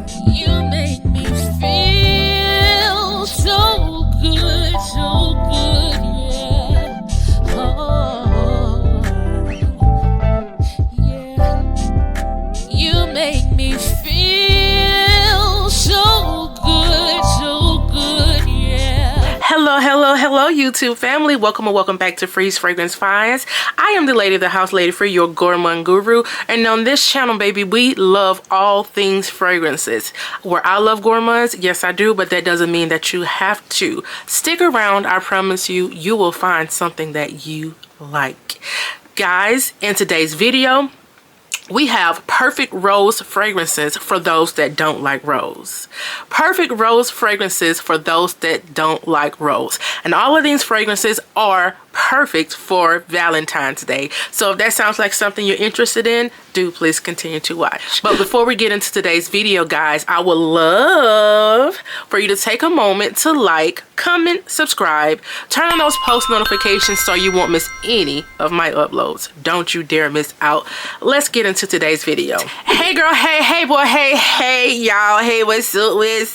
You make me feel so good, yeah. Oh, yeah. You make me feel so good, yeah. Hello, YouTube family. Welcome and welcome back to Freeze Fragrance Finds. I am the lady of the house, Lady Free, your gourmand guru. And on this channel, baby, we love all things fragrances. Where I love gourmands, yes I do, but that doesn't mean that you have to. Stick around, I promise you, you will find something that you like. Guys, in today's video, we have perfect rose fragrances for those that don't like rose. Perfect rose fragrances for those that don't like rose. And all of these fragrances are perfect for Valentine's Day. So if that sounds like something you're interested in, do please continue to watch. But before we get into today's video, guys, I would love for you to take a moment to like, comment, subscribe, turn on those post notifications so you won't miss any of my uploads. Don't you dare miss out. Let's get into today's video. Hey girl, hey boy, hey y'all, hey, what's up? It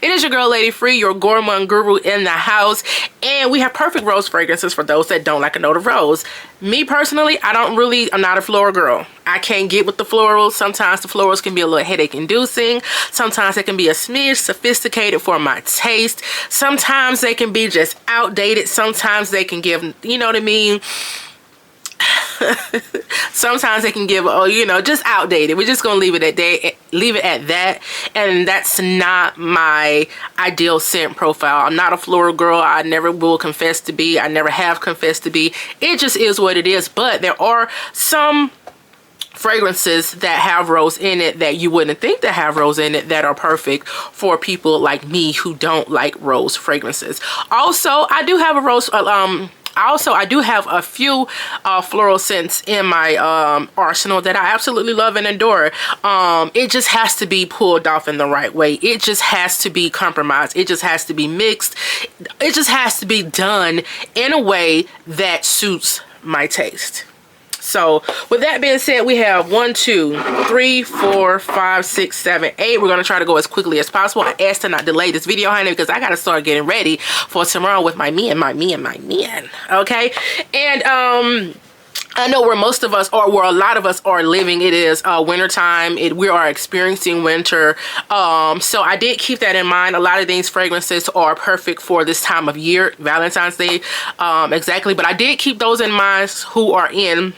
is your girl Lady Free, your gourmand guru in the house, and we have perfect rose fragrances for those that don't like a note of rose. Me personally, I'm not a floral girl. I can't get with the florals. Sometimes the florals can be a little headache inducing. Sometimes they can be a smidge sophisticated for my taste. Sometimes they can be just outdated. Sometimes they can give, you know what I mean? Sometimes they can give, oh, you know, just outdated. We're just gonna leave it at that. And that's not my ideal scent profile. I'm not a floral girl. I never will confess to be. I never have confessed to be. It just is what it is. But there are some fragrances that have rose in it that you wouldn't think to have rose in it that are perfect for people like me who don't like rose fragrances. Also, I do have a rose I do have a few floral scents in my arsenal that I absolutely love and adore. It just has to be pulled off in the right way. It just has to be compromised. It just has to be mixed. It just has to be done in a way that suits my taste. So with that being said, we have 1, 2, 3, 4, 5, 6, 7, 8. We're going to try to go as quickly as possible. I asked to not delay this video, honey, because I got to start getting ready for tomorrow with my men. Okay. And I know where most of us, or where a lot of us are living, it is winter time. We are experiencing winter. So I did keep that in mind. A lot of these fragrances are perfect for this time of year, Valentine's Day, exactly. But I did keep those in mind who are in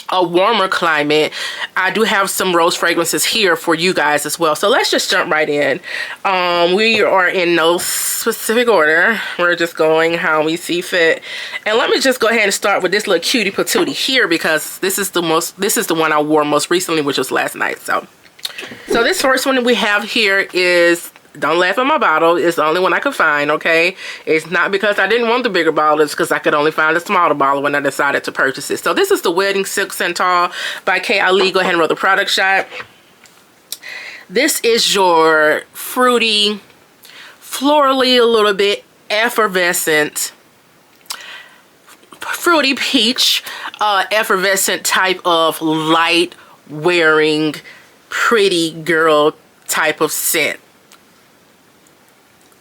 a warmer climate. I do have some rose fragrances here for you guys as well. So let's just jump right in. We are in no specific order. We're just going how we see fit. And let me just go ahead and start with this little cutie patootie here, because this is the one I wore most recently, which was last night. So this first one that we have here is, don't laugh at my bottle, it's the only one I could find, okay? It's not because I didn't want the bigger bottle, it's because I could only find a smaller bottle when I decided to purchase it. So this is the Wedding Silk Centaur by K. Ali. Go ahead and roll the product shot. This is your fruity, florally, a little bit effervescent, fruity peach, effervescent type of light wearing, pretty girl type of scent.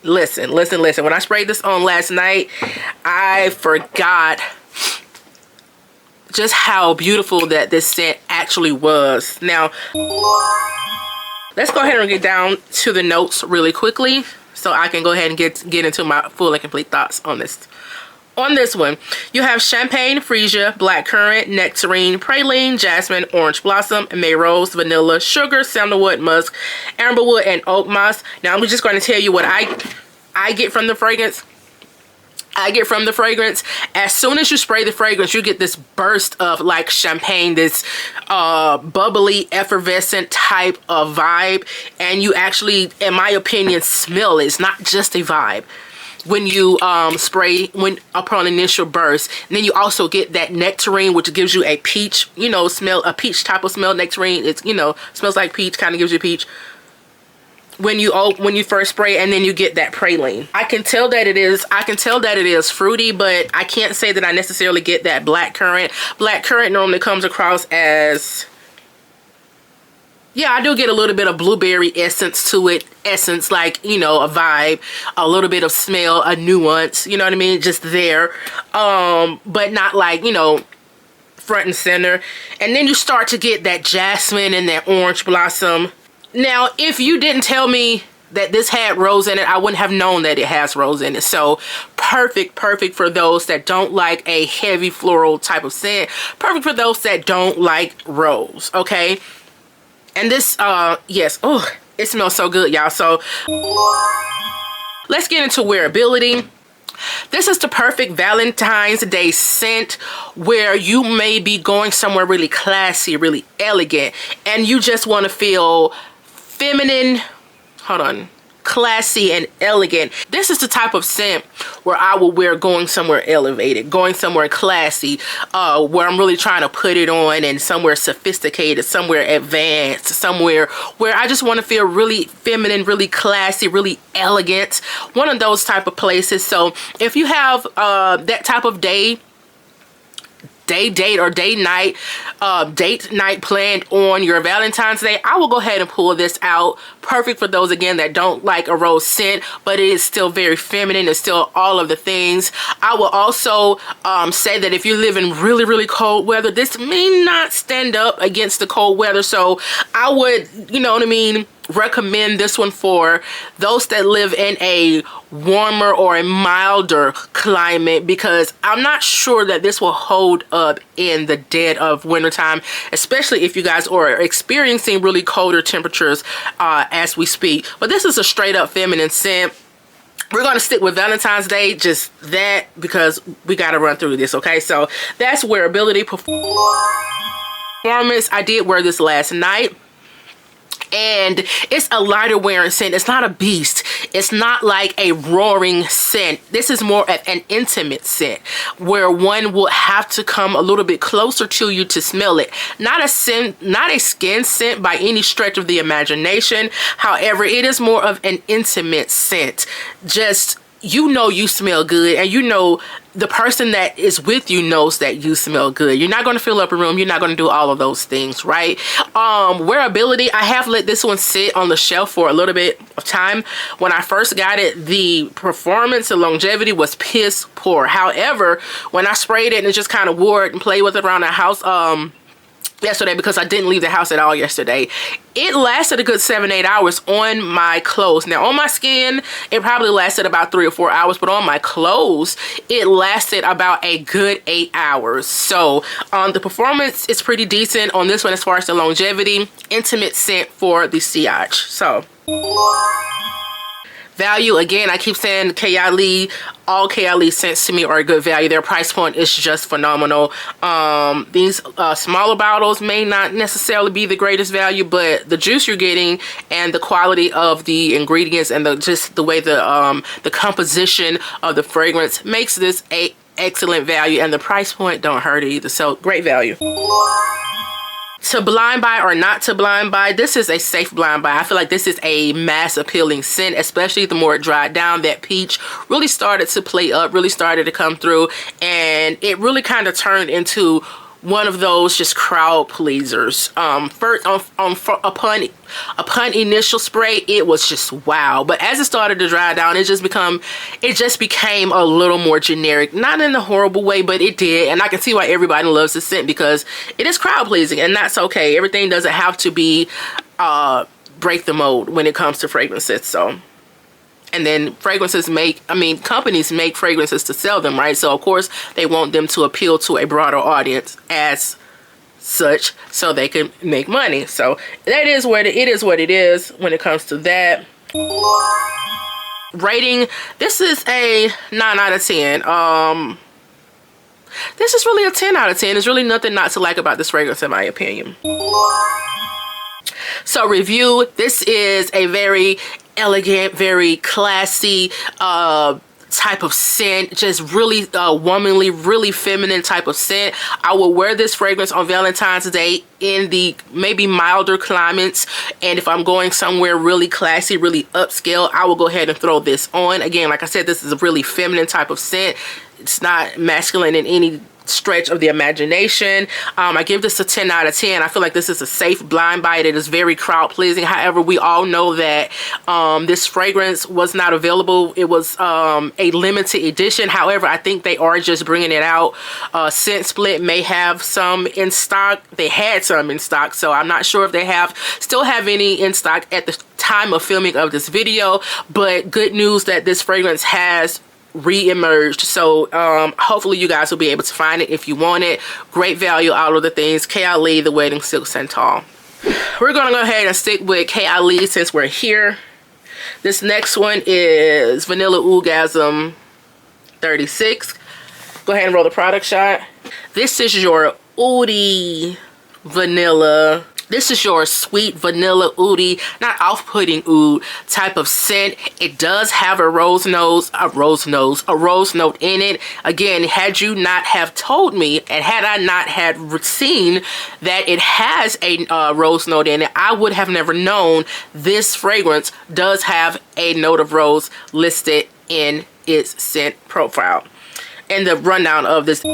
Listen. When I sprayed this on last night, I forgot just how beautiful that this scent actually was. Now, let's go ahead and get down to the notes really quickly so I can go ahead and get into my full and complete thoughts on this. On this one, you have champagne, freesia, blackcurrant, nectarine, praline, jasmine, orange blossom, may rose, vanilla, sugar, sandalwood, musk, amberwood, and oak moss. Now I'm just going to tell you what I get from the fragrance. As soon as you spray the fragrance, you get this burst of like champagne, this bubbly, effervescent type of vibe, and you actually, in my opinion, smell it. It's not just a vibe. When you spray upon initial burst, and then you also get that nectarine, which gives you a peach, you know, smell, a peach type of smell. Nectarine, it's, you know, smells like peach, kind of gives you peach when you first spray, and then you get that praline. I can tell that it is fruity, but I can't say that I necessarily get that blackcurrant. Blackcurrant normally comes across as Yeah, I do get a little bit of blueberry essence to it. Essence, like, you know, a vibe, a little bit of smell, a nuance, you know what I mean? Just there. But not like, you know, front and center. And then you start to get that jasmine and that orange blossom. Now, if you didn't tell me that this had rose in it, I wouldn't have known that it has rose in it. So perfect for those that don't like a heavy floral type of scent. Perfect for those that don't like rose, okay? And this, yes, oh, it smells so good, y'all. So let's get into wearability. This is the perfect Valentine's Day scent where you may be going somewhere really classy, really elegant, and you just want to feel feminine, classy and elegant. This is the type of scent where I will wear going somewhere elevated, going somewhere classy, where I'm really trying to put it on, and somewhere sophisticated, somewhere advanced, somewhere where I just want to feel really feminine, really classy, really elegant. One of those type of places. So if you have that type of date night planned on your Valentine's Day, I will go ahead and pull this out. Perfect for those, again, that don't like a rose scent, but it is still very feminine. It's still all of the things. I will also say that if you live in really cold weather, this may not stand up against the cold weather. So I would, you know what I mean, recommend this one for those that live in a warmer or a milder climate, because I'm not sure that this will hold up in the dead of wintertime, especially if you guys are experiencing really colder temperatures as we speak. But this is a straight up feminine scent. We're going to stick with Valentine's Day, just that, because we got to run through this, okay? So that's wearability. Performance, I did wear this last night, and it's a lighter wearing scent. It's not a beast. It's not like a roaring scent. This is more of an intimate scent where one will have to come a little bit closer to you to smell it. Not a skin scent by any stretch of the imagination. However, it is more of an intimate scent. Just, you know, you smell good, and you know the person that is with you knows that you smell good. You're not going to fill up a room. You're not going to do all of those things, right? Wearability, I have let this one sit on the shelf for a little bit of time. When I first got it, the performance and longevity was piss poor. However, when I sprayed it and just kind of wore it and played with it around the house yesterday, because I didn't leave the house at all yesterday, it lasted a good 7-8 hours on my clothes. Now on my skin it probably lasted about 3 or 4 hours, but on my clothes it lasted about a good 8 hours. So the performance is pretty decent on this one as far as the longevity. Intimate scent for the sillage. So value, again, I keep saying Kayali, all Kayali scents to me are a good value. Their price point is just phenomenal. These smaller bottles may not necessarily be the greatest value, but the juice you're getting and the quality of the ingredients and just the way the composition of the fragrance makes this a excellent value, and the price point don't hurt it either. So great value. To blind buy or not to blind buy, this is a safe blind buy. I feel like this is a mass appealing scent, especially the more it dried down. That peach really started to play up, really started to come through, and it really kind of turned into one of those just crowd pleasers. First, upon initial spray, it was just wow. But as it started to dry down, it just became a little more generic. Not in a horrible way, but it did. And I can see why everybody loves the scent, because it is crowd pleasing, and that's okay. Everything doesn't have to be break the mold when it comes to fragrances. So. And then fragrances companies make fragrances to sell them, right? So of course they want them to appeal to a broader audience as such, so they can make money. So that is what it is when it comes to that. Rating, this is a 9 out of 10. This is really a 10 out of 10. There's really nothing not to like about this fragrance, in my opinion. So review, this is a very elegant, very classy type of scent, just really womanly, really feminine type of scent. I will wear this fragrance on Valentine's Day in the maybe milder climates, and if I'm going somewhere really classy, really upscale, I will go ahead and throw this on. Again, like I said, this is a really feminine type of scent. It's not masculine in any stretch of the imagination. I give this a 10 out of 10. I feel like this is a safe blind buy. It is very crowd pleasing. However, we all know that this fragrance was not available. It was a limited edition. However, I think they are just bringing it out. Scent Split may have some in stock. They had some in stock, so I'm not sure if they still have any in stock at the time of filming of this video. But good news that this fragrance has re-emerged, so hopefully you guys will be able to find it if you want it. Great value, all of the things. K.I.L.E. The Wedding Silk Santal. We're gonna go ahead and stick with K.I.L.E. since we're here. This next one is Vanilla Oudgasm 36. Go ahead and roll the product shot. This is your Oudie vanilla. This is your sweet vanilla oudie, not off-putting oud type of scent. It does have a rose note in it. Again, had you not have told me, and had I not had seen that it has a rose note in it, I would have never known this fragrance does have a note of rose listed in its scent profile. And the rundown of this.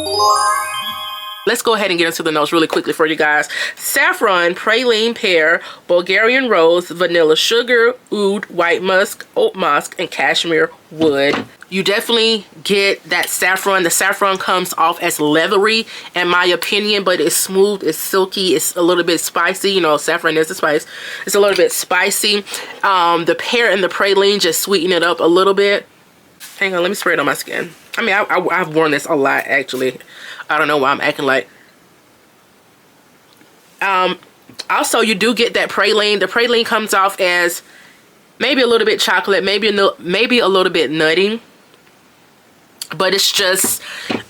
Let's go ahead and get into the notes really quickly for you guys. Saffron, praline pear, Bulgarian rose, vanilla sugar, oud, white musk, oat musk, and cashmere wood. You definitely get that saffron. The saffron comes off as leathery, in my opinion, but it's smooth, it's silky, it's a little bit spicy. You know, saffron is a spice. It's a little bit spicy. The pear and the praline just sweeten it up a little bit. Hang on, let me spray it on my skin. I mean, I've worn this a lot, actually. I don't know why I'm acting like. Also, you do get that praline. The praline comes off as maybe a little bit chocolate, maybe a little bit nutty. But it's just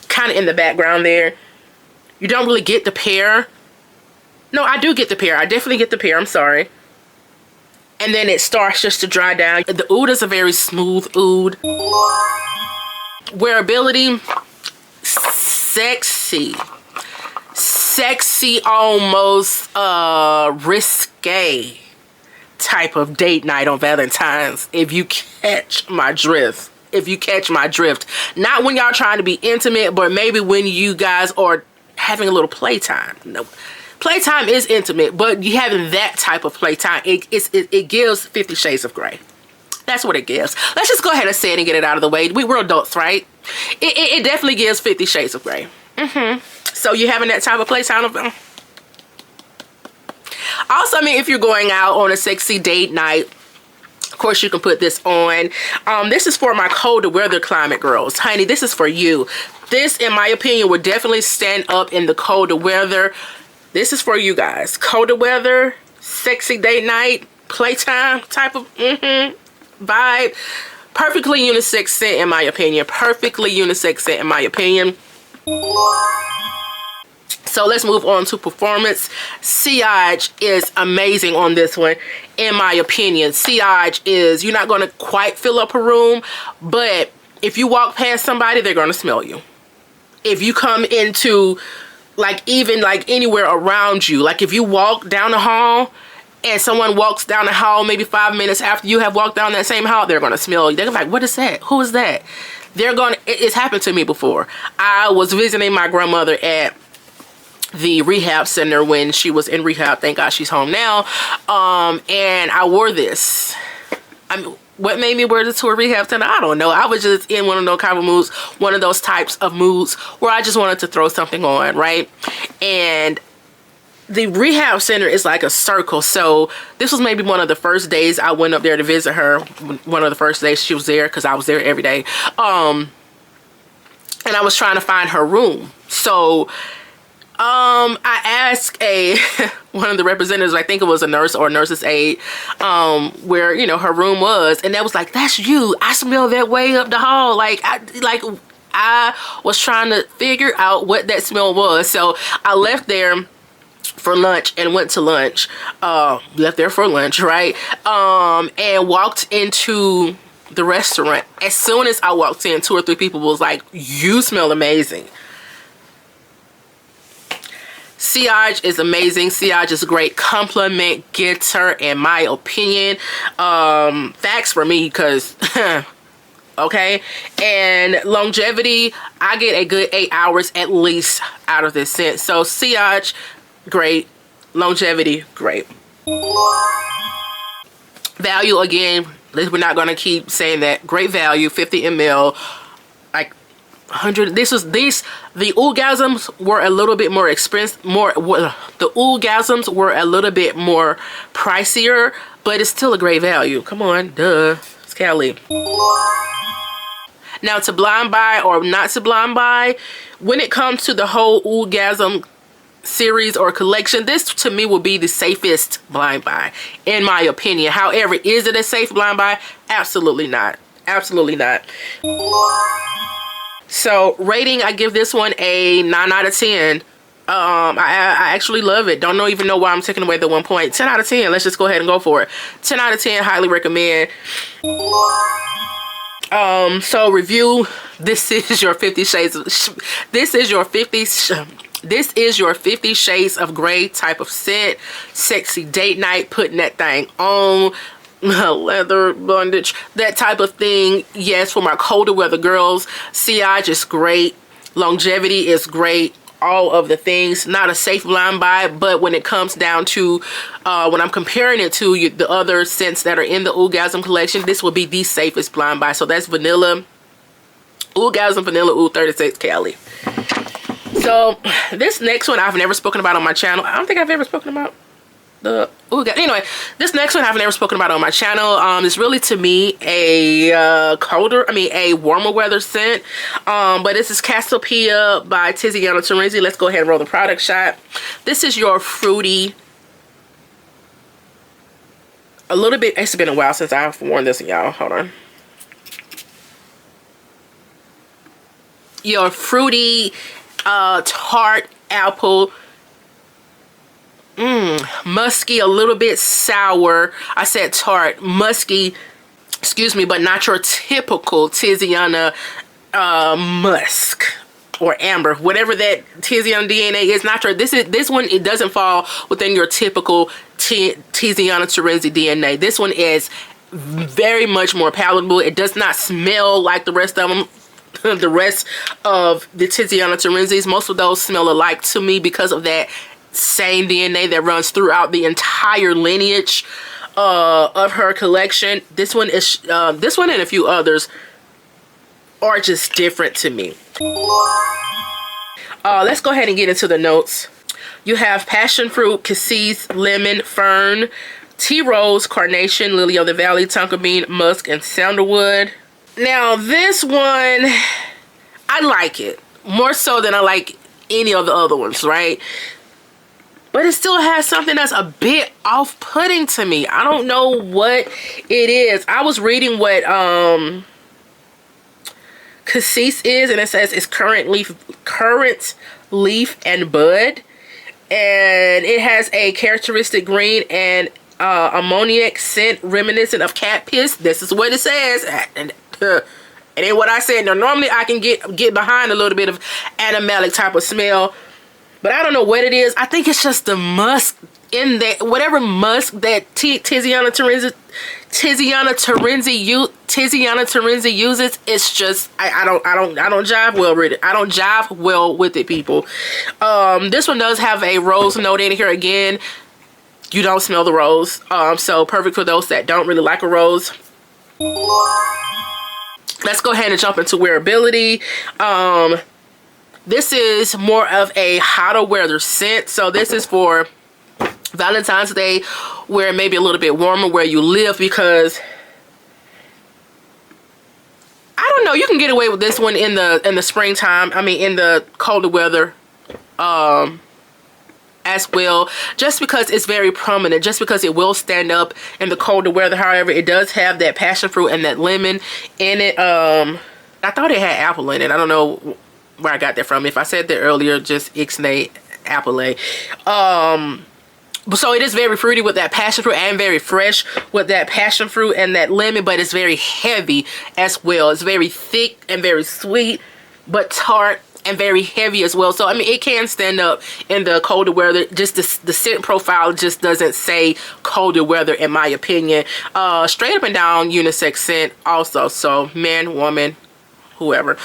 kind of in the background there. You don't really get the pear. No, I do get the pear. I definitely get the pear. I'm sorry. And then it starts just to dry down. The oud is a very smooth oud. Wearability, sexy, almost risque type of date night on Valentine's, if you catch my drift. Not when y'all trying to be intimate, but maybe when you guys are having a little playtime. No, playtime is intimate, but you having that type of playtime, it gives 50 Shades of Grey. That's what it gives. Let's just go ahead and say it and get it out of the way. We're adults, right? It definitely gives 50 Shades of Grey. So you having that type of playtime. Also, I mean, if you're going out on a sexy date night, of course you can put this on. This is for my colder weather climate girls. Honey, this is for you. This, in my opinion, would definitely stand up in the colder weather. This is for you guys. Colder weather, sexy date night, playtime type of vibe. Perfectly unisex scent, in my opinion. So let's move on to performance. Sillage is amazing on this one, in my opinion. Sillage is, you're not going to quite fill up a room, but if you walk past somebody, they're going to smell you. If you come into, like, even like anywhere around you, like if you walk down the hall and someone walks down the hall maybe 5 minutes after you have walked down that same hall, they're going to smell you. They're like, what is that? Who is that? It's happened to me before. I was visiting my grandmother at the rehab center when she was in rehab. Thank God she's home now. And I wore this. I mean, what made me wear this to a rehab center? I don't know. I was just in one of those kind of moods, one of those types of moods where I just wanted to throw something on, right? And the rehab center is like a circle. So this was maybe one of the first days I went up there to visit her. One of the first days she was there, because I was there every day. And I was trying to find her room. So I asked one of the representatives, I think it was a nurse or a nurse's aide, where, you know, her room was, and that was like, that's you. I smell that way up the hall. I was trying to figure out what that smell was. So I left there for lunch and went to lunch. Left there for lunch, right? And walked into the restaurant. As soon as I walked in, 2 or 3 people was like, you smell amazing. Sillage is amazing. Sillage is a great compliment getter, in my opinion. Facts for me, because okay? And longevity, I get a good 8 hours at least out of this scent. So sillage, great. Longevity, great. Value, again, we're not gonna keep saying that. Great value, 50 ml, like 100. The orgasms were a little bit more expensive, the orgasms were a little bit more pricier, but it's still a great value. Come on, duh, it's Cali. Now, to blind buy or not to blind buy, when it comes to the whole orgasm series or collection, this to me will be the safest blind buy in my opinion. However, is it a safe blind buy? Absolutely not. Absolutely not. So rating, I give this one a 9 out of 10. I actually love it. Don't even know why I'm taking away the 1 point. 10 out of 10. Let's just go ahead and go for it. 10 out of 10. Highly recommend. So review. This is your 50 shades of, this is your 50 shades of gray type of scent. Sexy date night, putting that thing on, leather bondage, that type of thing. Yes, for my colder weather girls. Sillage is great. Longevity is great. All of the things. Not a safe blind buy, but when it comes down to when I'm comparing it to the other scents that are in the Orgasm collection, this will be the safest blind buy. So that's vanilla, Orgasm Vanilla Oud 36 Cali. So this next one I've never spoken about on my channel. I don't think I've ever spoken about the anyway, this next one I've never spoken about on my channel. It's really, to me, a a warmer weather scent. But this is Cassiopeia by Tiziana Terenzi. Let's go ahead and roll the product shot. This is your fruity, a little bit, it's been a while since I've worn this, y'all. Hold on. Your fruity, tart apple, musky, a little bit sour. I said tart, musky, excuse me, but not your typical Tiziana musk or amber, whatever that Tiziana DNA is. Not your, this one, it doesn't fall within your typical Tiziana Terenzi DNA. This one is very much more palatable. It does not smell like the rest of them. The rest of the Tiziana Terenzis, most of those smell alike to me because of that same DNA that runs throughout the entire lineage of her collection. This one is this one and a few others are just different to me. Let's go ahead and get into the notes. You have passion fruit, cassis, lemon, fern, tea rose, carnation, lily of the valley, tonka bean, musk, and sandalwood. Now this one, I like it more so than I like any of the other ones, right? But it still has something that's a bit off-putting to me. I don't know what it is. I was reading what cassis is, and it says it's currant leaf and bud, and it has a characteristic green and ammoniac scent reminiscent of cat piss. This is what it says. And it ain't what I said. Now normally I can get behind a little bit of animalic type of smell, but I don't know what it is. I think it's just the musk in that, whatever musk that Tiziana Terenzi uses. It's just I don't jive well with it. I don't jive well with it, people. This one does have a rose note in here. Again, you don't smell the rose, so perfect for those that don't really like a rose. Let's go ahead and jump into wearability. This is more of a hotter weather scent. So this is for Valentine's Day, where it may be a little bit warmer where you live, because I don't know, you can get away with this one in the springtime. I mean, in the colder weather as well, just because it's very prominent, just because it will stand up in the colder weather. However, it does have that passion fruit and that lemon in it. I thought it had apple in it. I don't know where I got that from. If I said that earlier, just ixnay apple. So it is very fruity with that passion fruit, and very fresh with that passion fruit and that lemon, but it's very heavy as well. It's very thick and very sweet, but tart and very heavy as well. So I mean, it can stand up in the colder weather. Just the scent profile just doesn't say colder weather, in my opinion. Straight up and down unisex scent also, so man, woman, whoever.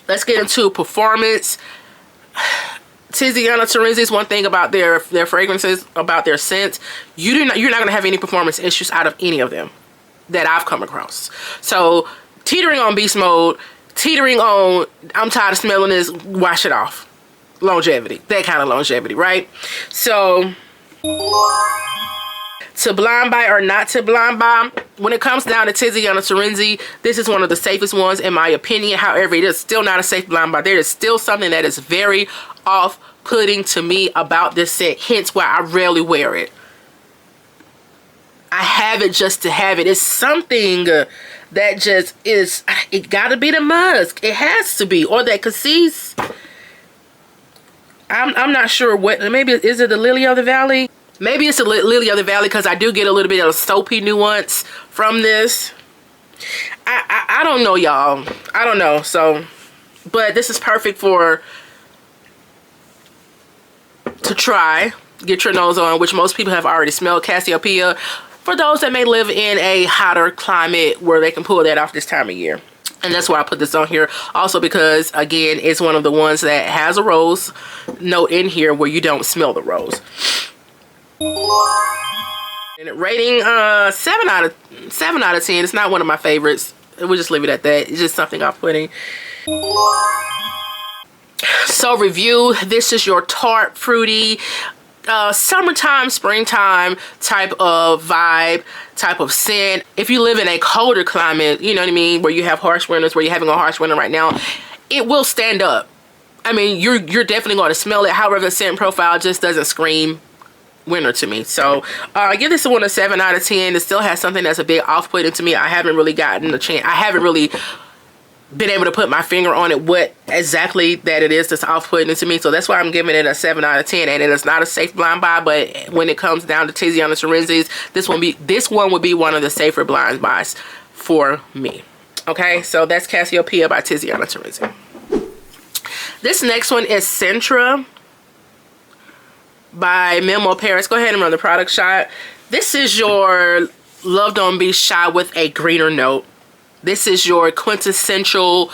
Let's get into performance. Tiziana Terenzi's, one thing about their fragrances, about their scents, you're not going to have any performance issues out of any of them that I've come across. So teetering on beast mode, teetering on I'm tired of smelling this, wash it off. Longevity, that kind of longevity, right? So to blind buy or not to blind buy, when it comes down to Tiziana Terenzi, this is one of the safest ones in my opinion. However, it is still not a safe blind buy. There is still something that is very off-putting to me about this scent, hence why I rarely wear it. I have it just to have it. It's something that just is, it gotta be the musk. It has to be, or that Cassis. I'm not sure what, maybe, is it the Lily of the Valley? Maybe it's the Lily of the Valley, because I do get a little bit of a soapy nuance from this. I don't know, y'all. I don't know. So, but this is perfect for, to try, get your nose on, which most people have already smelled. Cassiopeia, for those that may live in a hotter climate where they can pull that off this time of year. And that's why I put this on here. Also because, again, it's one of the ones that has a rose note in here where you don't smell the rose. And rating 7 out of 10. It's not one of my favorites. We'll just leave it at that. It's just something off-putting. So review. This is your tart, fruity, summertime, springtime type of vibe, type of scent. If you live in a colder climate, you know what I mean, where you have harsh winters, where you're having a harsh winter right now, it will stand up. I mean, you're definitely going to smell it. However, the scent profile just doesn't scream winter to me. So I give this one a 7 out of 10. It still has something that's a bit off-putting to me. I haven't really gotten a chance. I haven't really been able to put my finger on it, what exactly that it is that's off-putting to me. So that's why I'm giving it a 7 out of 10. And it is not a safe blind buy, but when it comes down to Tiziana Terenzi's, this one would be one of the safer blind buys for me. Okay, so that's Cassiopeia by Tiziana Terenzi. This next one is Centra by Memo Paris. Go ahead and run the product shot. This is your Love Don't Be Shy with a greener note. This is your quintessential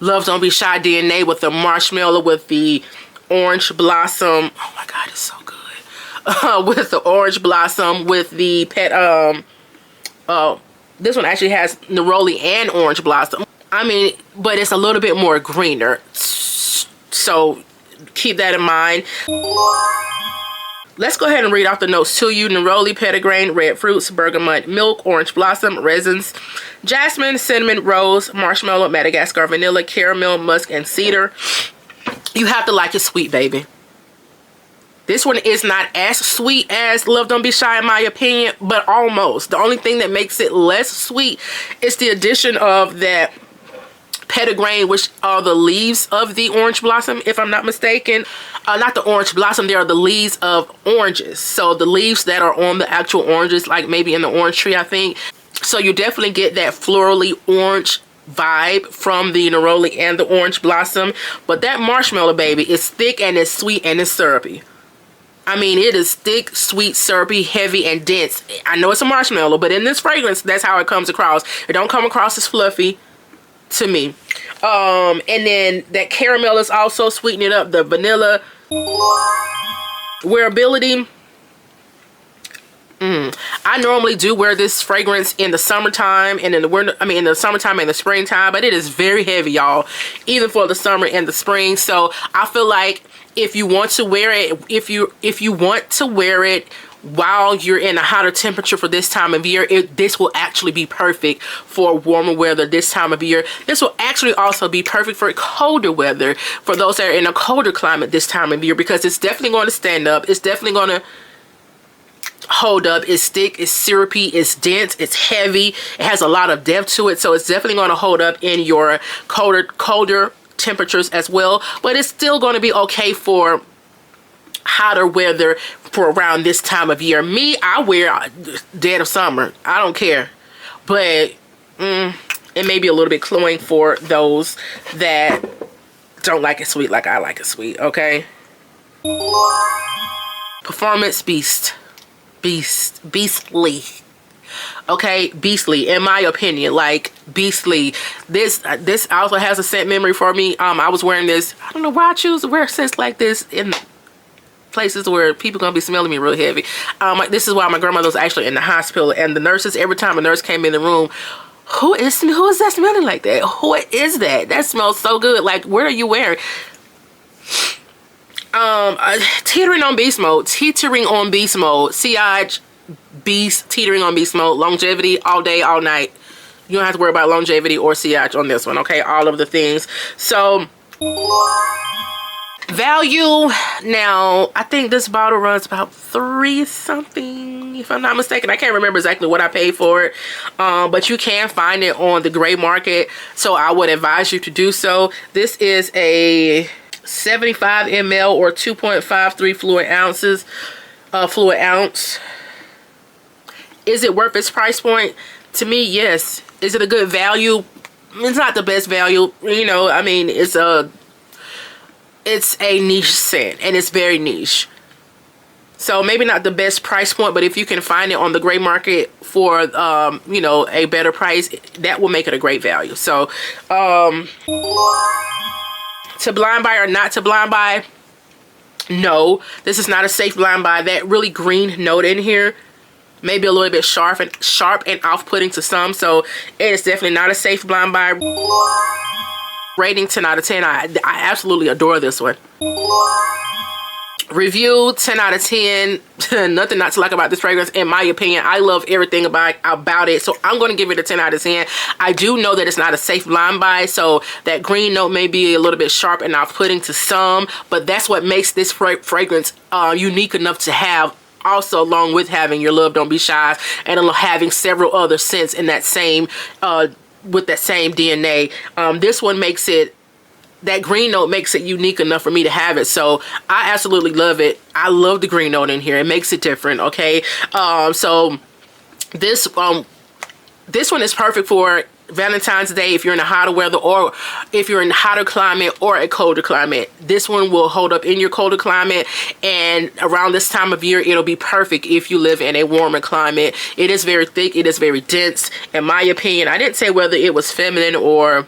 Love Don't Be Shy DNA with the marshmallow, with the orange blossom. Oh my God, it's so good. With the orange blossom, with the pet, this one actually has neroli and orange blossom. I mean, but it's a little bit more greener. So keep that in mind. Let's go ahead and read off the notes to you. Neroli, petitgrain, red fruits, bergamot, milk, orange blossom, resins, jasmine, cinnamon, rose, marshmallow, Madagascar, vanilla, caramel, musk, and cedar. You have to like it sweet, baby. This one is not as sweet as Love Don't Be Shy in my opinion, but almost. The only thing that makes it less sweet is the addition of that petitgrain, which are the leaves of the orange blossom, if I'm not mistaken. Not the orange blossom, they are the leaves of oranges. So the leaves that are on the actual oranges, like maybe in the orange tree, I think. So you definitely get that florally orange vibe from the neroli and the orange blossom. But that marshmallow, baby, is thick and it's sweet and it's syrupy. I mean, it is thick, sweet, syrupy, heavy, and dense. I know it's a marshmallow, but in this fragrance, that's how it comes across. It don't come across as fluffy to me. And then that caramel is also sweetening it up. The vanilla wearability. I normally do wear this fragrance in the summertime and in the winter. I mean, in the summertime and the springtime, but it is very heavy, y'all, even for the summer and the spring. So I feel like if you want to wear it, if you want to wear it while you're in a hotter temperature for this time of year, this will actually be perfect for warmer weather this time of year. This will actually also be perfect for colder weather, for those that are in a colder climate this time of year, because it's definitely going to stand up. It's definitely going to hold up. It's thick, it's syrupy, it's dense, it's heavy, it has a lot of depth to it, so it's definitely going to hold up in your colder temperatures as well. But it's still going to be okay for hotter weather for around this time of year. Me, I wear dead of summer. I don't care. But It may be a little bit cloying for those that don't like it sweet like I like it sweet, okay? Performance beastly. Okay, beastly in my opinion, like beastly. This also has a scent memory for me. I was wearing this, I don't know why I choose to wear scents like this in places where people gonna be smelling me real heavy. This is why my grandmother was actually in the hospital, and the nurses, every time a nurse came in the room, who is that smelling like that? Who is that? That smells so good. Like, what are you wearing? Teetering on beast mode. Sillage, beast, teetering on beast mode. Longevity, all day, all night. You don't have to worry about longevity or sillage on this one, okay? All of the things. So, value, now, I think this bottle runs about $3 something, if I'm not mistaken. I can't remember exactly what I paid for it, but you can find it on the gray market, so I would advise you to do so. This is a 75 ml or 2.53 fluid ounces, fluid ounce. Is it worth its price point? To me, yes. Is it a good value? It's not the best value, you know. I mean, it's a niche scent, and it's very niche. So maybe not the best price point, but if you can find it on the gray market for, you know, a better price, that will make it a great value. So, to blind buy or not to blind buy, no, this is not a safe blind buy. That really green note in here, maybe a little bit sharp and off-putting to some, so it is definitely not a safe blind buy. Rating 10 out of 10. I absolutely adore this one. Review 10 out of 10. Nothing not to like about this fragrance, in my opinion. I love everything about it, so I'm going to give it a 10 out of 10. I do know that it's not a safe blind buy, so that green note may be a little bit sharp and off-putting to some, but that's what makes this fragrance unique enough to have. Also, along with having your Love Don't Be Shy and having several other scents in that same with that same DNA. This one makes it, that green note makes it unique enough for me to have it, so I absolutely love it. I love the green note in here. It makes it different, okay? So this one is perfect for Valentine's Day if you're in a hotter weather, or if you're in a hotter climate or a colder climate. This one will hold up in your colder climate, and around this time of year it'll be perfect if you live in a warmer climate. It is very thick, it is very dense, in my opinion. I didn't say whether it was feminine or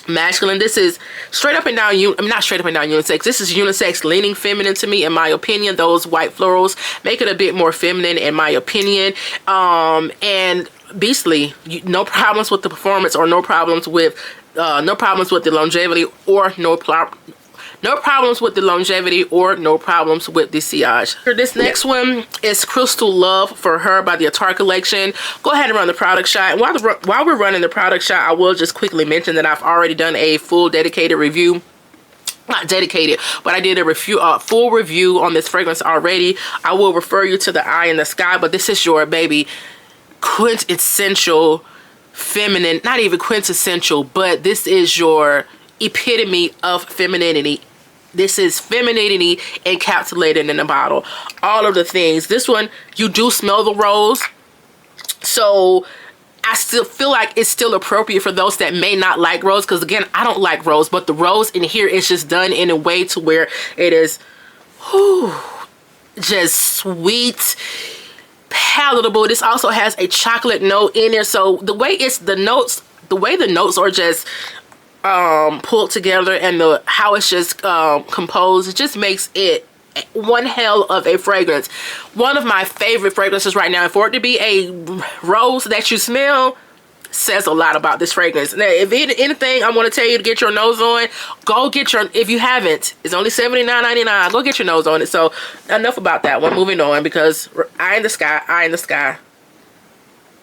masculine. This is straight up and down, not straight up and down unisex. This is unisex leaning feminine to me, in my opinion. Those white florals make it a bit more feminine, in my opinion. And beastly, no problems with the performance, or no problems with the longevity, or no problems with the longevity, or no problems with the sillage. This next one is Crystal Love for Her by the Attar collection. Go ahead and run the product shot. And while we're running the product shot, I will just quickly mention that I've already done a full dedicated review. Not dedicated, but I did a full review on this fragrance already. I will refer you to the Eye in the Sky, but this is your baby quintessential feminine, not even quintessential, but this is your epitome of femininity. This is femininity encapsulated in a bottle. All of the things. This one, you do smell the rose, so I still feel like it's still appropriate for those that may not like rose, because again, I don't like rose, but the rose in here is just done in a way to where it is just sweet, palatable. This also has a chocolate note in there, so the way the notes are just pulled together, and how it's just composed, it just makes it one hell of a fragrance. One of my favorite fragrances right now, and for it to be a rose that you smell says a lot about this fragrance. Now, if anything, I want to tell you to get your nose on. Go get your, if you haven't, it's only $79.99. Go get your nose on it. So enough about that one. Moving on, because Eye in the Sky,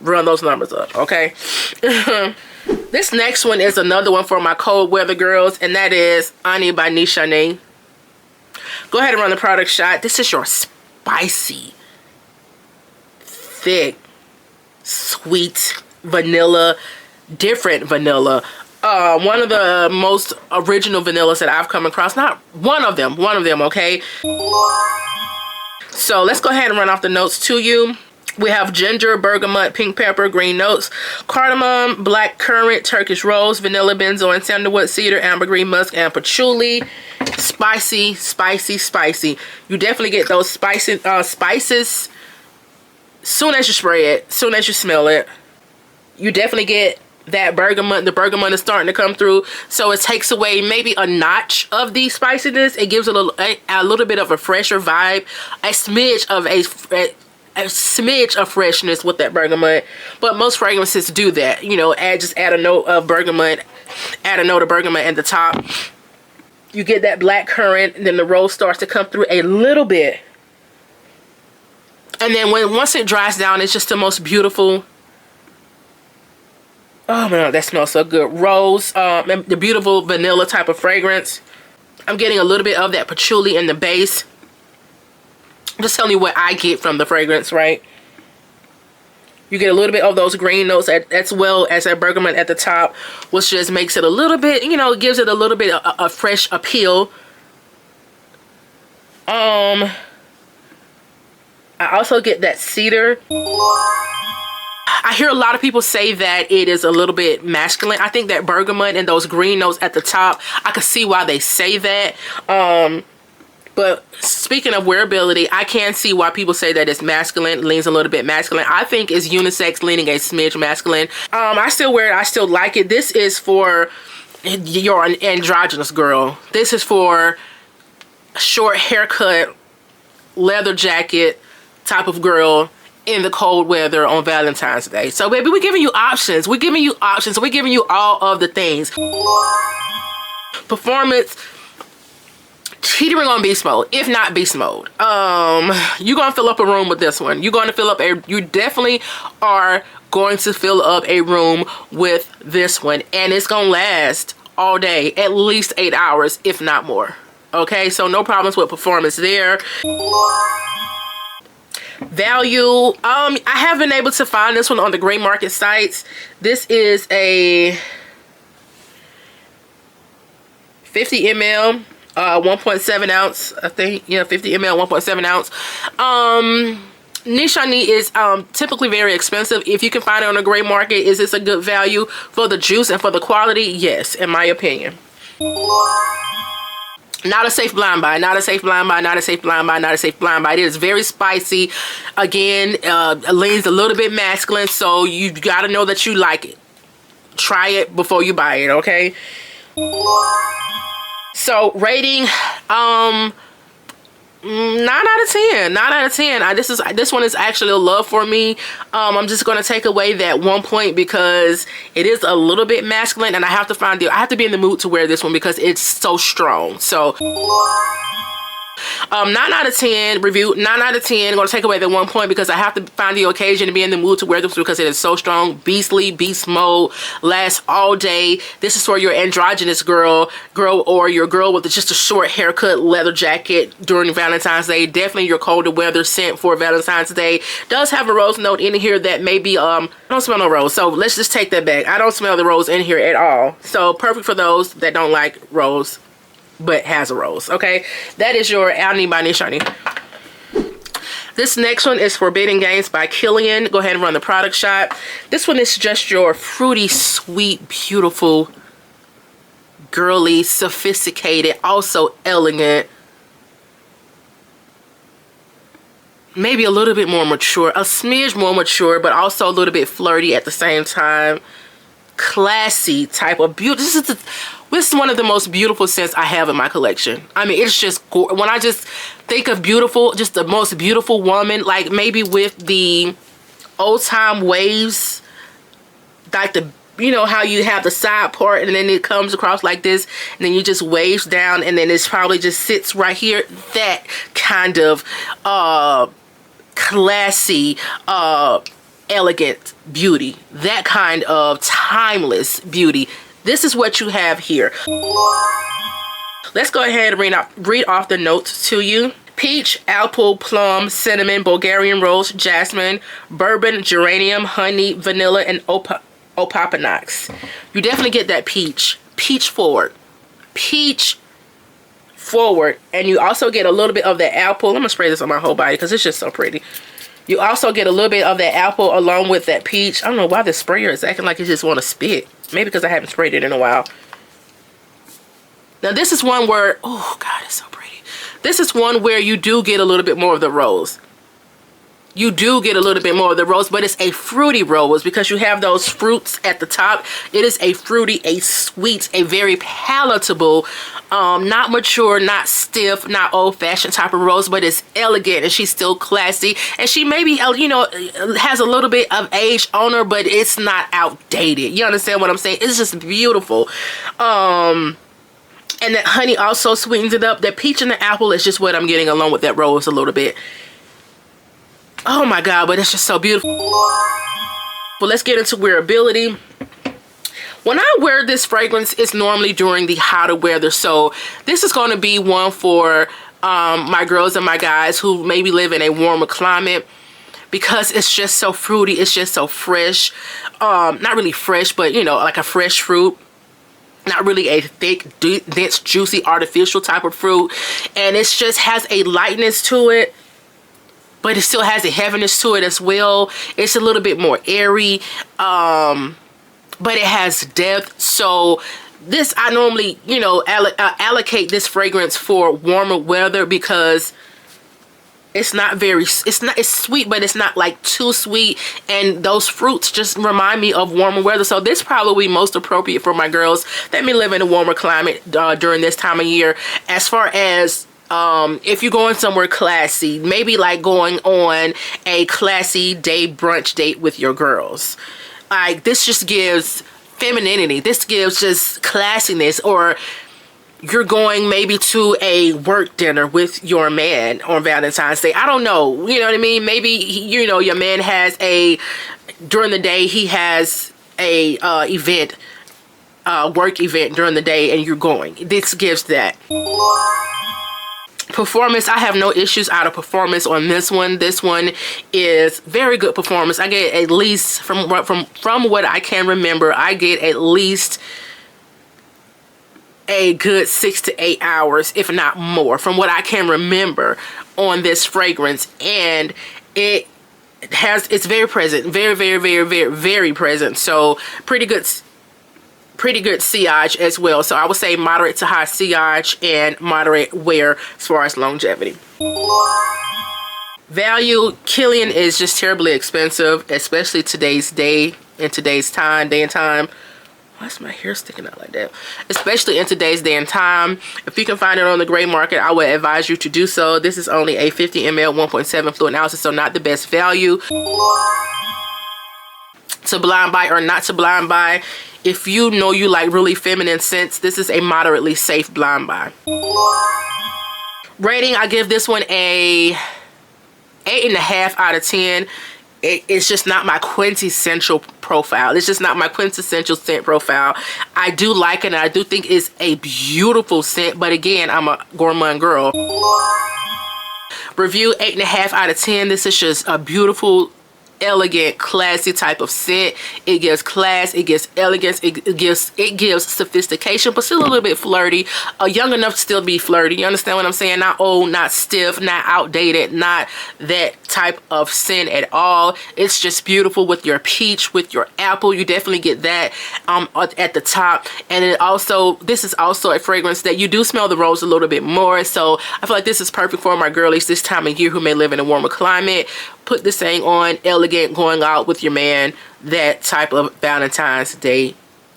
run those numbers up, okay? This next one is another one for my cold weather girls, and that is Ani by Nishane. Go ahead and run the product shot. This is your spicy, thick, sweet vanilla, different vanilla. One of the most original vanillas that I've come across. Not one of them, okay? So let's go ahead and run off the notes to you. We have ginger, bergamot, pink pepper, green notes, cardamom, black currant, Turkish rose, vanilla, benzoin, sandalwood, cedar, ambergris, musk, and patchouli. Spicy, spicy, spicy. You definitely get those spicy spices soon as you spray it, soon as you smell it. You definitely get that bergamot. The bergamot is starting to come through, so it takes away maybe a notch of the spiciness. It gives a little bit of a fresher vibe, a smidge of freshness with that bergamot. But most fragrances do that, you know, just add a note of bergamot, add a note of bergamot at the top. You get that black currant, and then the rose starts to come through a little bit, and then once it dries down, it's just the most beautiful. Oh man, that smells so good. Rose, the beautiful vanilla type of fragrance. I'm getting a little bit of that patchouli in the base. Just telling you what I get from the fragrance, right? You get a little bit of those green notes as well as that bergamot at the top, which just makes it a little bit, you know, gives it a little bit of a fresh appeal. I also get that cedar. I hear a lot of people say that it is a little bit masculine. I think that bergamot and those green notes at the top, I can see why they say that. But speaking of wearability, I can see why people say that it's masculine, leans a little bit masculine. I think it's unisex, leaning a smidge masculine. I still wear it. I still like it. This is for your androgynous girl. This is for short haircut, leather jacket type of girl in the cold weather on Valentine's Day. So baby, we're giving you options. We're giving you options. We're giving you all of the things. Performance, teetering on beast mode, if not beast mode. You're gonna fill up a room with this one. You're gonna fill up you definitely are going to fill up a room with this one, and it's gonna last all day, at least 8 hours, if not more. Okay, so no problems with performance there. Value, I have been able to find this one on the gray market sites. This is a 50 ml 1.7 ounce, I think. Yeah, 50 ml 1.7 ounce. Nishani is typically very expensive. If you can find it on the gray market, is this a good value for the juice and for the quality? Yes, in my opinion. Not a safe blind buy, not a safe blind buy, not a safe blind buy, not a safe blind buy. It is very spicy. Again, leans a little bit masculine, so you gotta know that you like it. Try it before you buy it, okay? So rating, 9 out of 10. 9 out of 10. This one is actually a love for me. I'm just gonna take away that 1 point because it is a little bit masculine, and I have to be in the mood to wear this one because it's so strong. So 9 out of 10 review. 9 out of 10. I'm gonna take away the 1 point because I have to find the occasion to be in the mood to wear this because it is so strong. Beastly, beast mode, lasts all day. This is for your androgynous girl, or your girl with just a short haircut, leather jacket during Valentine's Day. Definitely your colder weather scent for Valentine's Day. Does have a rose note in here that maybe I don't smell no rose, so let's just take that back. I don't smell the rose in here at all. So perfect for those that don't like rose but has a rose. Okay, that is your Alni by Nishani. This next one is Forbidden Games by Killian. Go ahead and run the product shot. This one is just your fruity, sweet, beautiful, girly, sophisticated, also elegant, maybe a little bit more mature, a smidge more mature, but also a little bit flirty at the same time, classy type of beauty. This is one of the most beautiful scents I have in my collection. I mean, it's just, when I just think of beautiful, just the most beautiful woman, like maybe with the old time waves, like you know how you have the side part and then it comes across like this and then you just waves down and then it's probably just sits right here. That kind of classy, elegant beauty. That kind of timeless beauty. This is what you have here. Let's go ahead and read off the notes to you. Peach, apple, plum, cinnamon, Bulgarian rose, jasmine, bourbon, geranium, honey, vanilla, and opopanax. You definitely get that peach. Peach forward. Peach forward. And you also get a little bit of the apple. I'm going to spray this on my whole body because it's just so pretty. You also get a little bit of that apple along with that peach. I don't know why the sprayer is acting like it just want to spit. Maybe because I haven't sprayed it in a while. Now this is one where, oh God, it's so pretty. This is one where you do get a little bit more of the rose. You do get a little bit more of the rose, but it's a fruity rose because you have those fruits at the top. It is a fruity, a sweet, a very palatable, not mature, not stiff, not old-fashioned type of rose, but it's elegant and she's still classy. And she maybe, you know, has a little bit of age on her, but it's not outdated. You understand what I'm saying? It's just beautiful. And that honey also sweetens it up. That peach and the apple is just what I'm getting along with that rose a little bit. Oh my God, but it's just so beautiful. Well, let's get into wearability. When I wear this fragrance, it's normally during the hotter weather. So this is going to be one for my girls and my guys who maybe live in a warmer climate, because it's just so fruity. It's just so fresh. Not really fresh, but you know, like a fresh fruit. Not really a thick, dense, juicy, artificial type of fruit. And it just has a lightness to it, but it still has a heaviness to it as well. It's a little bit more airy, but it has depth. So this, I normally, you know, allocate this fragrance for warmer weather because it's not very, it's sweet, but it's not like too sweet. And those fruits just remind me of warmer weather. So this probably most appropriate for my girls that may live in a warmer climate during this time of year. As far as if you're going somewhere classy, maybe like going on a classy day brunch date with your girls, like this just gives femininity. This gives just classiness. Or you're going maybe to a work dinner with your man on Valentine's Day. I don't know, you know what I mean? Maybe, you know, your man has during the day he has a work event during the day and you're going. This gives that. Performance, I have no issues out of performance on this one. This one is very good performance. I get at least, from what I can remember, I get at least a good 6 to 8 hours, if not more, from what I can remember on this fragrance. And it's very present, very present. So pretty good sillage as well. So I would say moderate to high sillage and moderate wear as far as longevity. Value, Kilian is just terribly expensive, especially today's day and time. Why is my hair sticking out like that? Especially in today's day and time. If you can find it on the gray market, I would advise you to do so. This is only a 50 ml, 1.7 fluid ounces, so not the best value. To blind buy or not to blind buy, if you know you like really feminine scents, this is a moderately safe blind buy. Rating, I give this one a 8.5 out of 10. It's just not my quintessential profile. It's just not my quintessential scent profile. I do like it and I do think it's a beautiful scent, but again, I'm a gourmand girl. Review, 8.5 out of 10. This is just a beautiful, elegant, classy type of scent. It gives class, it gives elegance, it gives sophistication, but still a little bit flirty. Young enough to still be flirty. You understand what I'm saying? Not old, not stiff, not outdated, not that type of scent at all. It's just beautiful with your peach, with your apple. You definitely get that at the top. And this is also a fragrance that you do smell the rose a little bit more. So I feel like this is perfect for my girlies this time of year who may live in a warmer climate. Put this thing on, elegant, going out with your man, that type of Valentine's Day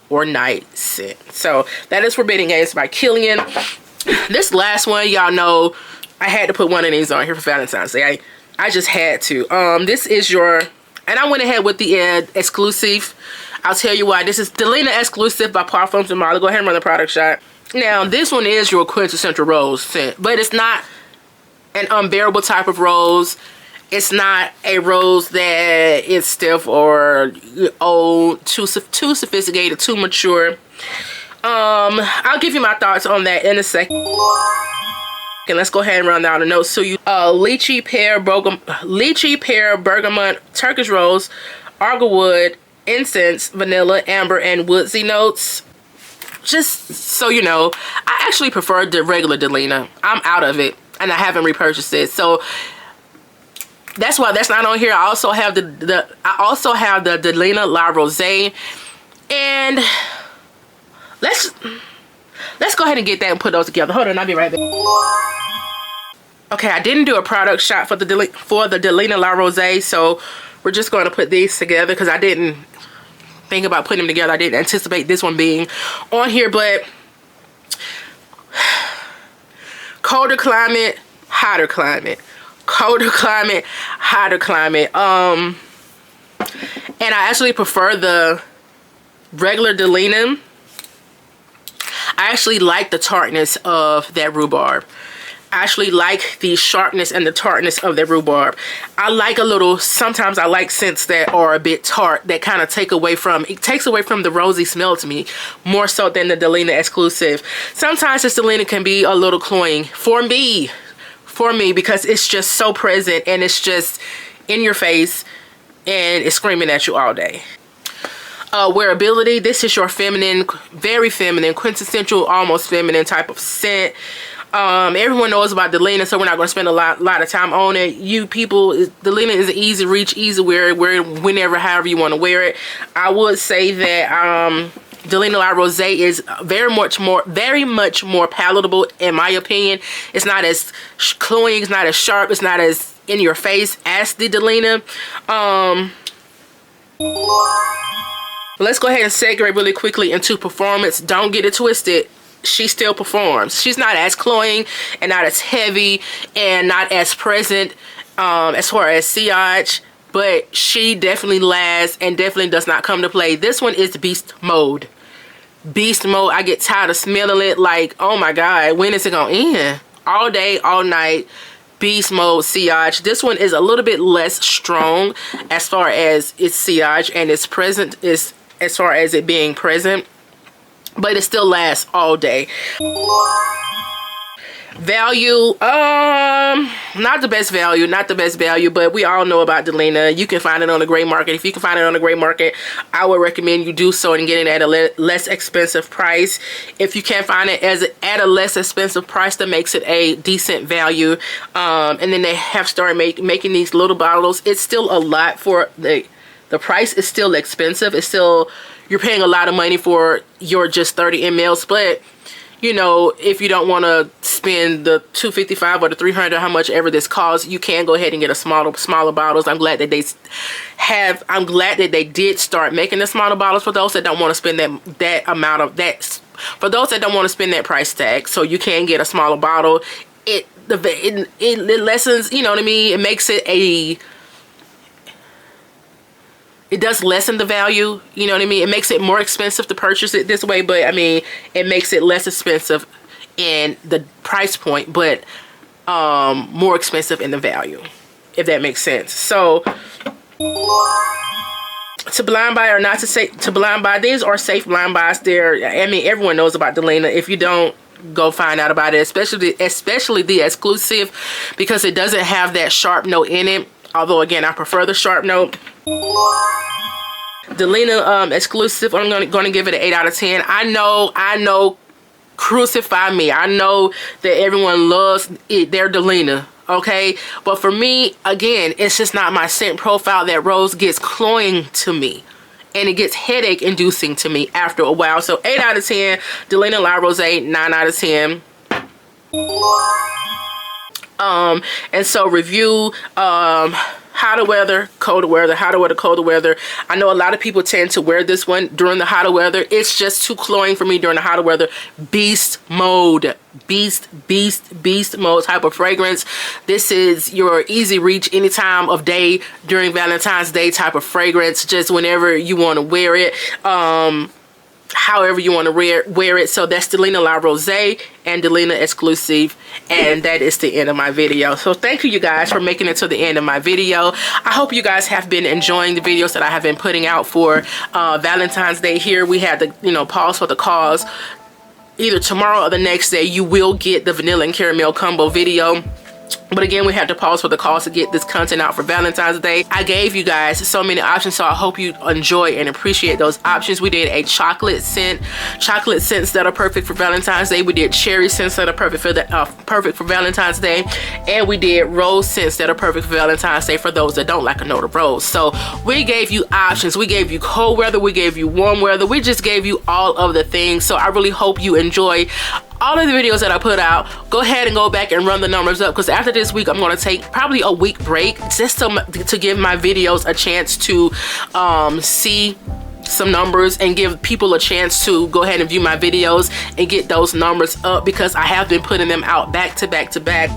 or night scent. So that is Forbidden Games by Kilian. This last one, y'all know I had to put one of these on here for Valentine's Day. I just had to. This is and I went ahead with the exclusive. I'll tell you why. This is Delina Exclusive by Parfums de Marly. Go ahead and run the product shot. Now, this one is your quintessential rose scent, but it's not an unbearable type of rose. It's not a rose that is stiff or old, too sophisticated, too mature. I'll give you my thoughts on that in a second. Okay, let's go ahead and run down the notes to you. Lychee, pear, bergamot, Turkish rose, arglewood, incense, vanilla, amber, and woodsy notes. Just so you know, I actually prefer the regular Delina. I'm out of it, and I haven't repurchased it. So that's why that's not on here. I also have the Delina La Rosé, and let's go ahead and get that and put those together. Hold on, I'll be right back. Okay, I didn't do a product shot for the Delina La Rosé, so we're just going to put these together because I didn't think about putting them together. I didn't anticipate this one being on here, but colder climate, hotter climate. Colder climate, hotter climate. And I actually prefer the regular Delina. I actually like the tartness of that rhubarb. I actually like the sharpness and the tartness of the rhubarb. I like a little, sometimes I like scents that are a bit tart, that kind of takes away from the rosy smell to me, more so than the Delina exclusive. Sometimes this Delina can be a little cloying for me, because it's just so present and it's just in your face and it's screaming at you all day. Wearability, this is your feminine, very feminine, quintessential, almost feminine type of scent. Everyone knows about Delina, so we're not going to spend a lot of time on it. You people, Delina is an easy reach, easy wear it whenever, however you want to wear it. I would say that Delina La Rosé is very much more palatable, in my opinion. It's not as cloying, it's not as sharp, it's not as in your face as the Delina. Let's go ahead and segue really quickly into performance. Don't get it twisted. She still performs. She's not as cloying and not as heavy and not as present as far as sillage, but she definitely lasts and definitely does not come to play. This one is beast mode. Beast mode. I get tired of smelling it like, oh my god, when is it gonna end? All day, all night. Beast mode sillage. This one is a little bit less strong as far as its sillage and its present is as far as it being present, but it still lasts all day. Value, not the best value, but we all know about Delina. You can find it on the gray market. If you can find it on the gray market, I would recommend you do so and get it at a less expensive price. If you can't find it at a less expensive price, that makes it a decent value. And then they have started making these little bottles. It's still a lot for the price is still expensive. It's still, you're paying a lot of money for your just 30 mLs, but you know, if you don't want to spend the $255 or the $300, how much ever this costs, you can go ahead and get a smaller bottles. I'm glad that they did start making the smaller bottles for those that don't want to spend that amount of that. For those that don't want to spend that price tag, so you can get a smaller bottle. It lessens, you know what I mean. It makes it it does lessen the value, you know what I mean? It makes it more expensive to purchase it this way, but I mean, it makes it less expensive in the price point, but more expensive in the value, if that makes sense. So, to blind buy or not to blind buy, these are safe blind buys. I mean, everyone knows about Delina. If you don't, go find out about it, especially the exclusive, because it doesn't have that sharp note in it. Although again, I prefer the sharp note. Delina exclusive, I'm gonna give it an 8 out of 10. I know, crucify me. I know that everyone loves their Delina, okay? But for me, again, it's just not my scent profile. That rose gets cloying to me, and it gets headache inducing to me after a while. So 8 out of 10, Delina La Rosé, 9 out of 10. And so review, hotter weather, colder weather, hotter weather, colder weather. I know a lot of people tend to wear this one during the hotter weather. It's just too cloying for me during the hotter weather. Beast mode, beast mode type of fragrance. This is your easy reach any time of day during Valentine's Day type of fragrance, just whenever you want to wear it. However you want to wear it. So that's Delina La Rosé and Delina exclusive, and that is the end of my video. So thank you guys for making it to the end of my video. I hope you guys have been enjoying the videos that I have been putting out for Valentine's Day. Here we had the, you know, pause for the cause. Either tomorrow or the next day you will get the vanilla and caramel combo video. But again, we had to pause for the cause to get this content out for Valentine's Day. I gave you guys so many options, so I hope you enjoy and appreciate those options. We did a chocolate scents that are perfect for Valentine's Day. We did cherry scents that are perfect for Valentine's Day, and we did rose scents that are perfect for Valentine's Day for those that don't like a note of rose. So we gave you options. We gave you cold weather. We gave you warm weather. We just gave you all of the things. So I really hope you enjoy all of the videos that I put out. Go ahead and go back and run the numbers up, because after this week I'm going to take probably a week break just to give my videos a chance to see some numbers and give people a chance to go ahead and view my videos and get those numbers up, because I have been putting them out back to back to back.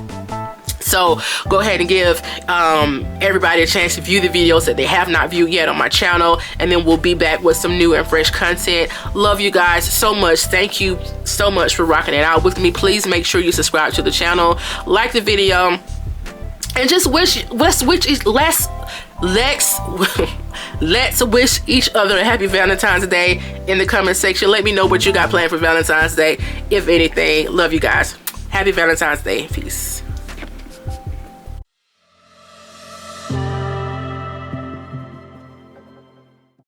So go ahead and give everybody a chance to view the videos that they have not viewed yet on my channel, and then we'll be back with some new and fresh content. Love you guys so much. Thank you so much for rocking it out with me. Please make sure you subscribe to the channel, like the video, and just let's wish each other a happy Valentine's Day in the comment section. Let me know what you got planned for Valentine's Day, if anything. Love you guys. Happy Valentine's Day. Peace.